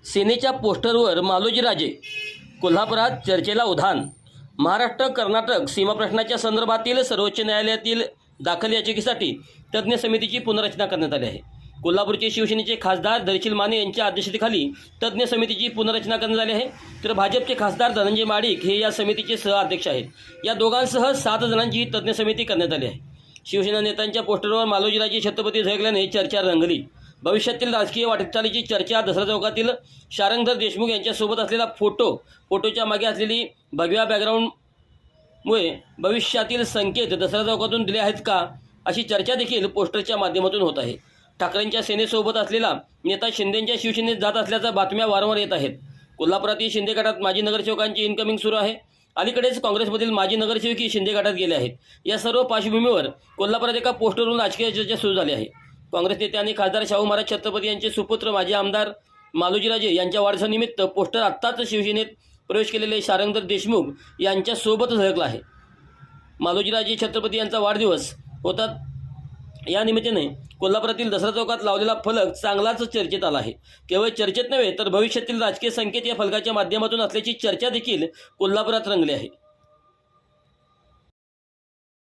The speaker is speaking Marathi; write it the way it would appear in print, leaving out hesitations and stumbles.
सेनेच्या पोस्टरवर मालोजीराजे, कोल्हापुरात चर्चेला उधाण। महाराष्ट्र कर्नाटक सीमाप्रश्नाच्या संदर्भातील सर्वोच्च न्यायालयातील दाखल याचिकेसाठी तज्ज्ञ समितीची पुनर्रचना करण्यात आली आहे। कोल्हापूरचे शिवसेनेचे खासदार दर्शील माने यांच्या अध्यक्षतेखाली तज्ज्ञ समितीची पुनर्रचना करण्यात आली आहे। तर भाजपचे खासदार धनंजय महाडिक हे या समितीचे सहअध्यक्ष आहेत। या दोघांसह 7 जणांची तज्ज्ञ समिती करण्यात आली आहे। शिवसेना नेत्यांच्या पोस्टरवर मालोजीराजे छत्रपती झळकल्याने चर्चा रंगली। भविष्यातील राजकीय वाटचालीची चर्चा दसरा चौकातील शारंगधर देशमुख यांच्यासोबत असलेला फोटोच्या मागे असलेली भगव्या बॅकग्राऊंडमुळे भविष्यातील संकेत दसरा चौकातून दिले आहेत का, अशी चर्चा देखील पोस्टरच्या माध्यमातून होत आहे। ठाकरेंच्या सेनेसोबत असलेला नेता शिंदेंच्या शिवसेनेत जात असल्याच्या बातम्या वारंवार येत आहेत। कोल्हापुरातील शिंदे गटात माजी नगरसेवकांची इनकमिंग सुरू आहे। अलीकडेच काँग्रेसमधील माजी नगरसेवकही शिंदे गटात गेले आहेत। या सर्व पार्श्वभूमीवर कोल्हापुरात एका पोस्टरवरून राजकीय चर्चा सुरू झाली आहे। काँग्रेस नेते आणि खासदार शाहू महाराज छत्रपती यांचे सुपुत्र माजी आमदार मालोजीराजे यांच्या वाढदिवसानिमित्त पोस्टर आत्ताच शिवसेनेत प्रवेश केलेले शारंगधर देशमुख यांच्यासोबत झळकला आहे। मालोजीराजे छत्रपती यांचा वाढदिवस होता, या निमित्ताने कोल्हापुरातील दसरा चौकात लावलेला फलक चांगलाच चर्चेत आला आहे। केवळ चर्चेत नव्हे तर भविष्यातील राजकीय संकेत या फलकाच्या माध्यमातून असल्याची चर्चा देखील कोल्हापुरात रंगली आहे।